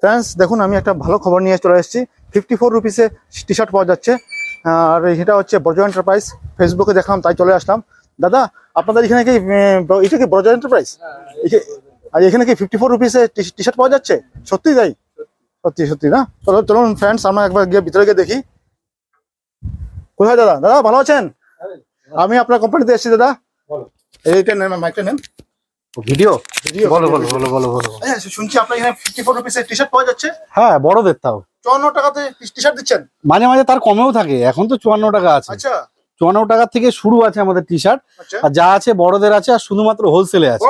Friends দেখুন আমি একটা ভালো খবর নিয়ে চলে এসেছি। 54 রুপিসে টি শার্ট পাওয়া যাচ্ছে। আর এটা হচ্ছে ব্রজ এন্টারপ্রাইজ, ফেসবুকে দেখলাম তাই চলে আসলাম। দাদা আপনাদের এখানে কি এটা কি ব্রজ এন্টারপ্রাইজ? আর এখানে কি 54 রুপিসে টি শার্ট পাওয়া যাচ্ছে? সত্যি তাই? সত্যি সত্যি না? চলুন ফ্রেন্ডস আমরা একবার গিয়ে ভিতরে গিয়ে দেখি। কোথায় দাদা? দাদা ভালো আছেন? আমি আপনার কোম্পানিতে এসেছি দাদা। এইটা নেন, মাইকটা নেন। ভিডিও বলো বলো বলো বলো বলো। শুনছি আপনার এখানে 54 রুপিসে টি শার্ট পাওয়া যাচ্ছে। হ্যাঁ, বড়দের তাও 54 টাকাতে টি শার্ট দিচ্ছেন? মাঝে মাঝে তার কমেও থাকে, এখন তো 54 টাকা আছে। আচ্ছা, 54 টাকা থেকে শুরু আছে আমাদের টি শার্ট। আর যা আছে বড়দের আছে, আর শুধুমাত্র হোলসেলে আছে।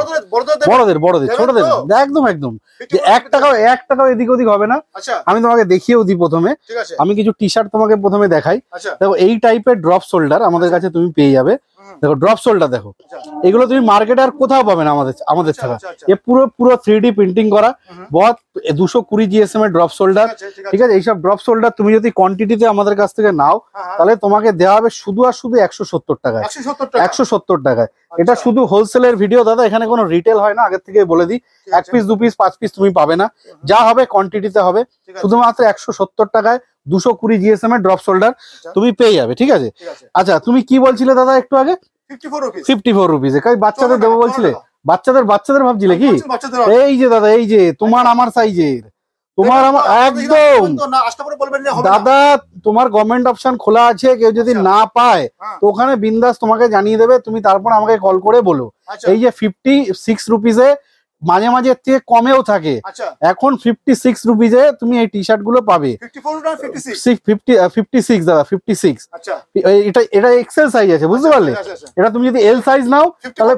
বড়দের ছোটদের একদম একদম 1 টাকাও এদিক ওদিক হবে না। আমি তোমাকে দেখিয়েও দিই প্রথমে। আমি কিছু টি শার্ট তোমাকে প্রথমে দেখাই। দেখো এই টাইপের ড্রপ শোল্ডার আমাদের কাছে তুমি পেয়ে যাবে। দেখো ড্রপ শোল্ডার, দেখো এগুলো তুমি মার্কেটে আর কোথাও পাবে না আমাদের ছাড়া। এ পুরো 3D প্রিন্টিং করা, বহুত 220 GSM এর ড্রপ শোল্ডার। ঠিক আছে, এইসব ড্রপ শোল্ডার তুমি যদি কোয়ান্টিটিতে আমাদের কাছ থেকে নাও তাহলে তোমাকে দেওয়া হবে শুধু আর শুধু 170 টাকায়। 170 টাকায়। এটা শুধু হোলসেলের ভিডিও দাদা, এখানে কোনো রিটেল হয় না, আগের থেকে বলে দিই। 1 পিস 2 পিস 5 পিস তুমি পাবে না, যা হবে কোয়ান্টিটিতে হবে। শুধুমাত্র 170 টাকায় 220 GSM এর ড্রপ শোল্ডার তুমি পেয়ে যাবে। ঠিক আছে, আচ্ছা তুমি কি বলছিলে দাদা একটু আগে? 54 রুপিস বাচ্চাদের দেবো বলছিলে? বাচ্চাদের ভাবছিলে কি? এই যে দাদা, এই যে তোমার আমার সাইজের, তোমার আমার একদম দাদা, তোমার গভর্নমেন্ট অপশন খোলা আছে। কেউ যদি না পায় তো ওখানে বিন্দাস তোমাকে জানিয়ে দেবে, তুমি তারপর আমাকে কল করে বলো। এই যে 56 রুপিসে মাঝে মাঝে এর থেকে কমেও থাকে, এখন 56 রুপিসে তুমি এই টি শার্ট গুলো পাবে। 56 দাদা, 56। এটা এক্সেল সাইজ আছে, বুঝতে পারলে? এটা তুমি যদি এল সাইজ নাও তাহলে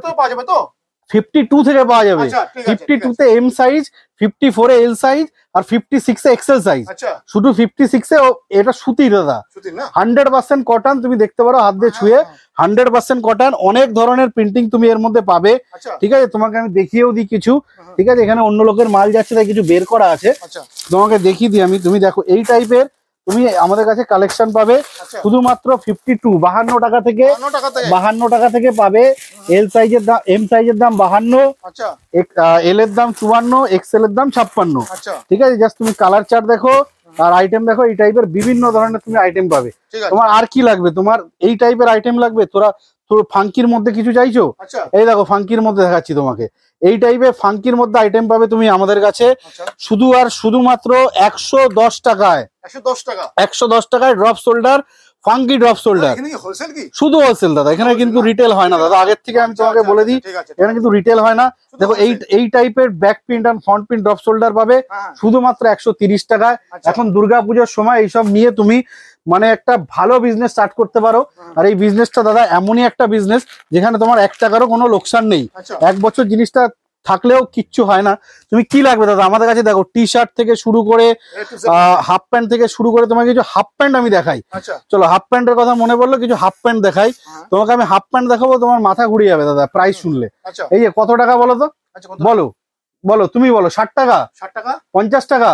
52 থেকে পাওয়া যাবে। 52 তে এম সাইজ, 54 এ এল সাইজ, আর 56 এ এক্সেল সাইজ। শুধু 56 এ এটা সুতি দাদা, 100% কটন। তুমি দেখতে পারো হাত দিয়ে ছুঁয়ে, 100% কটন। অনেক ধরনের প্রিন্টিং তুমি এর মধ্যে পাবে। ঠিক আছে, তোমাকে আমি দেখিয়েও দিই কিছু। ঠিক আছে, এখানে অন্য লোকের মাল যাচ্ছে তাই কিছু বের করা আছে, তোমাকে দেখিয়ে দিই আমি। তুমি দেখো এই টাইপের তুমি আমাদের কাছে কালেকশন পাবে শুধুমাত্র 52 টাকা থেকে 52 টাকা থেকে পাবে। এল সাইজের দাম, এম সাইজের দাম 52, এল এর দাম 54, এক্সেল এর দাম 56। ঠিক আছে, জাস্ট তুমি কালার চার্ট দেখো আর আইটেম দেখো। এই টাইপের বিভিন্ন ধরনের তুমি আইটেম পাবে। তোমার আর কি লাগবে? তোমার এই টাইপের আইটেম লাগবে? তোর ফাঙ্কির মধ্যে কিছু চাইছো? এই দেখো ফাঙ্কির মধ্যে দেখাচ্ছি তোমাকে। এই টাইপের ফাঙ্কির মধ্যে আইটেম পাবে তুমি আমাদের কাছে শুধু আর শুধুমাত্র 110 টাকায়। 110 টাকায় drop shoulder, funky drop shoulder. শুধু হোলসেল দাদা, এখানে কিন্তু রিটেল হয় না দাদা, আগের থেকে আমি তোমাকে বলে দিই। এখানে কিন্তু রিটেল হয় না। দেখো এই টাইপের ব্যাক প্রিন্ট আর ফ্রন্ট প্রিন্ট ড্রপ শোল্ডার পাবে শুধুমাত্র 130 টাকায়। এখন দুর্গাপুজোর সময় এইসব নিয়ে তুমি মানে একটা ভালো বিজনেস স্টার্ট করতে পারো। আর এই বিজনেসটা দাদা এমনই একটা বিজনেস যেখানে তোমার 1 টাকারও কোনো লোকসান নেই। 1 বছর জিনিসটা থাকলেও কিচ্ছু হয় না। তুমি কি লাগবে দাদা আমাদের কাছে? দেখো টি শার্ট থেকে শুরু করে হাফ প্যান্ট থেকে শুরু করে, তোমাকে কিছু হাফ প্যান্ট আমি দেখাই। চলো হাফ প্যান্টের কথা মনে পড়লো, কিছু হাফ প্যান্ট দেখাই তোমাকে। আমি হাফ প্যান্ট দেখাবো, তোমার মাথা ঘুরে যাবে দাদা প্রাইস শুনলে। এই যে কত টাকা বলো তো? বলো বলো, তুমি বলো। 60 টাকা, 50 টাকা,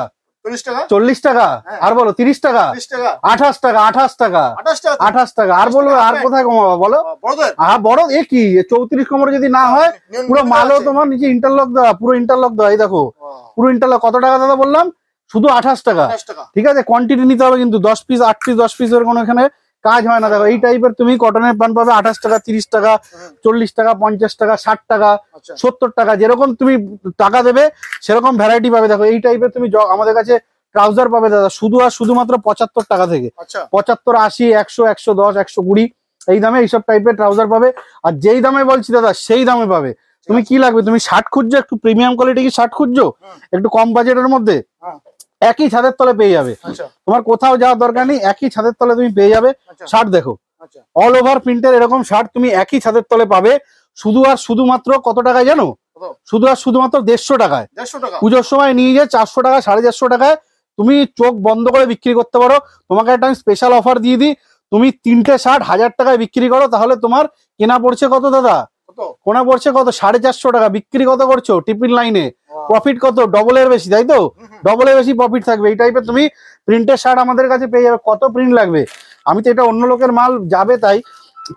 40 টাকা, আর বলো 30 টাকা, 28 টাকা, 28 টাকা, 28 টাকা। আর বলবো আর কোথায় কমাবো বলো? হ্যাঁ বড় এ কি 34 কমার যদি না হয়, পুরো মালও তোমার নিচে ইন্টারলক দেওয়া, পুরো ইন্টারলক দেওয়া। এই দেখো পুরো ইন্টারলক। কত টাকা দাদা বললাম? শুধু 28 টাকা। ঠিক আছে, কোয়ান্টিটি নিতে হবে কিন্তু 10 পিস 8 পিস 10 পিসের কোনো এখানে কাজ হয় না। দেখো এই টাইপের তুমি কটনের প্যান্ট পাবে 28 টাকা, 30 টাকা, 40 টাকা, 50 টাকা, 60 টাকা, 70 টাকা। যেরকম তুমি টাকা দেবে সেরকম ভ্যারাইটি পাবে। দেখো এই টাইপের তুমি আমাদের কাছে ট্রাউজার পাবে দাদা শুধু আর শুধুমাত্র 75 টাকা থেকে। 75, 80, 100, 110, 120 এই দামে এইসব টাইপের ট্রাউজার পাবে। আর যেই দামে বলছি দাদা সেই দামে পাবে। তুমি কি লাগবে? তুমি শার্ট খুঁজছো, একটু প্রিমিয়াম কোয়ালিটি কি শার্ট খুঁজছো, একটু কম বাজেটের মধ্যে, একই ছাদের তলে পেয়ে যাবে। তোমার কোথাও যাওয়ার দরকার নেই, একই ছাদের তলে তুমি পেয়ে যাবে শার্ট। দেখো অল ওভার প্রিন্টের এরকম শার্ট তুমি একই ছাদের তলে পাবে শুধু আর শুধুমাত্র কত টাকায় জানো? শুধু আর শুধুমাত্র 150 টাকায়। পুজোর সময় নিয়ে যায় 400 টাকা, 450 টাকায় তুমি চোখ বন্ধ করে বিক্রি করতে পারো। তোমাকে একটা আমি স্পেশাল অফার দিয়ে দিই, তুমি 3টে শার্ট 1000 টাকায় বিক্রি করো, তাহলে তোমার কেনা পড়ছে কত দাদা? কোনা পড়ছে কত? 450 টাকা। বিক্রি কত করছো টিফিন লাইনে? প্রফিট কত? ডবলের বেশি, তাই তো? ডবলের বেশি প্রফিট থাকবে। এই টাইপের তুমি প্রিন্টের শার্ট আমাদের কাছে পেয়ে যাবে। কত প্রিন্ট লাগবে? আমি তো এটা অন্য লোকের মাল যাবে তাই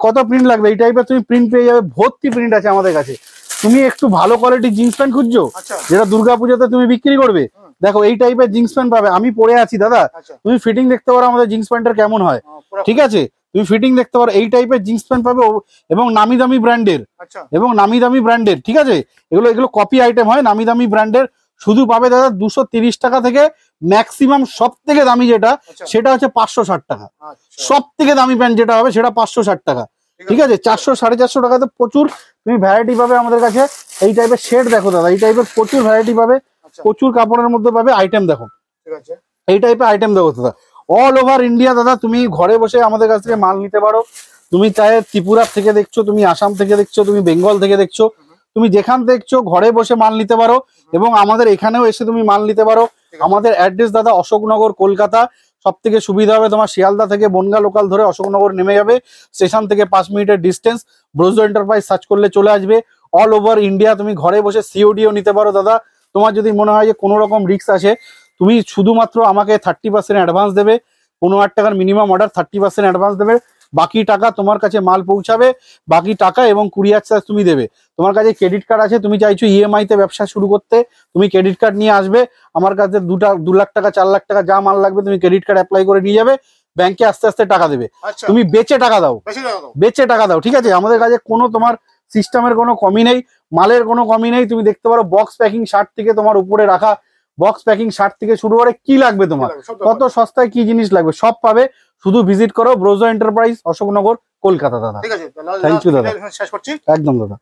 কত প্রিন্ট লাগবে এই টাইপের তুমি প্রিন্ট পেয়ে যাবে। ভর্তি প্রিন্ট আছে আমাদের কাছে। তুমি একটু ভালো কোয়ালিটি জিন্স প্যান্ট খুঁজছো যেটা দুর্গাপূজাতে তুমি বিক্রি করবে, দেখো এই টাইপের জিন্স প্যান্ট পাবে, আমি পরে আছি দাদা, আচ্ছা তুমি ফিটিং দেখতে পারো আমাদের জিন্স প্যান্টের কেমন হয়, ঠিক আছে, তুমি ফিটিং দেখতে পারো, এই টাইপের জিন্স প্যান্ট পাবে এবং নামি দামি ব্র্যান্ডের, আচ্ছা ঠিক আছে, এগুলো এগুলো কপি আইটেম হয়, নামি দামি ব্র্যান্ডের, শুধু পাবে দাদা 230 টাকা থেকে, ম্যাক্সিমাম সব থেকে দামি যেটা সেটা হচ্ছে 560 টাকা, সব থেকে দামি প্যান্ট যেটা হবে সেটা 560 টাকা, ঠিক আছে, 400 450 টাকাতে প্রচুর তুমি ভ্যারাইটি পাবে আমাদের কাছে। এই টাইপের শেড দেখো দাদা, এই টাইপের প্রচুর ভ্যারাইটি পাবে, প্রচুর কাপড়ের মধ্যে পাবে, আইটেম দেখো, ঠিক আছে, এই টাইপের আইটেম দেখো দাদা, অল ওভার ইন্ডিয়া দাদা তুমি ঘরে বসে আমাদের কাছ থেকে মাল নিতে পারো, তুমি চাহে ত্রিপুরা থেকে দেখছো, তুমি আসাম থেকে দেখছো, তুমি বেঙ্গল থেকে দেখছো, তুমি যেখান দেখছো ঘরে বসে মাল নিতে পারো, এবং আমাদের এখানেও এসে তুমি মাল নিতে পারো। আমাদের অ্যাড্রেস দাদা অশোকনগর, কলকাতা। সব থেকে সুবিধা হবে তোমার শিয়ালদা থেকে বনগা লোকাল ধরে অশোকনগর নেমে যাবে, স্টেশন থেকে 5 মিনিটের ডিস্টেন্স, ব্রোজো এন্টারপ্রাইজ সার্চ করলে চলে আসবে। অল ওভার ইন্ডিয়া তুমি ঘরে বসে সিওডিও নিতে পারো দাদা। তোমার যদি মনে হয় যে কোনো রকম রিস্ক আছে, তুমি শুধুমাত্র আমাকে 30% অ্যাডভান্স দেবে, 15,000 টাকার মিনিমাম অর্ডার, 30% অ্যাডভান্স দেবে, বাকি টাকা তোমার কাছে মাল পৌঁছাবে, বাকি টাকা এবং কুরিয়ার চার্জ তুমি দেবে। তোমার কাছে ক্রেডিট কার্ড আছে, তুমি চাইছো ইএমআই তে ব্যবসা শুরু করতে, তুমি ক্রেডিট কার্ড নিয়ে আসবে আমার কাছে, 2 লাখ টাকা 4 লাখ টাকা যা মাল লাগবে তুমি ক্রেডিট কার্ড অ্যাপ্লাই করে নিয়ে যাবে, ব্যাংকে আস্তে আস্তে টাকা দেবে, তুমি বেচে টাকা দাও, বেচে টাকা দাও, ঠিক আছে। আমাদের কাছে কোনো তোমার সিস্টেমের কোনো কমি নেই, মালের কোনো কমি নেই। তুমি দেখতে পারো বক্স প্যাকিং শার্ট থেকে তোমার উপরে রাখা বক্স প্যাকিং শার্ট থেকে শুরু করে কি লাগবে তোমার, কত সস্তায় কি জিনিস লাগবে সব পাবে, শুধু ভিজিট করো ব্রোজো এন্টারপ্রাইজ, অশোকনগর, কলকাতা দাদা। ঠিক আছে, থ্যাংক ইউ দাদা, শেষ করছি একদম দাদা।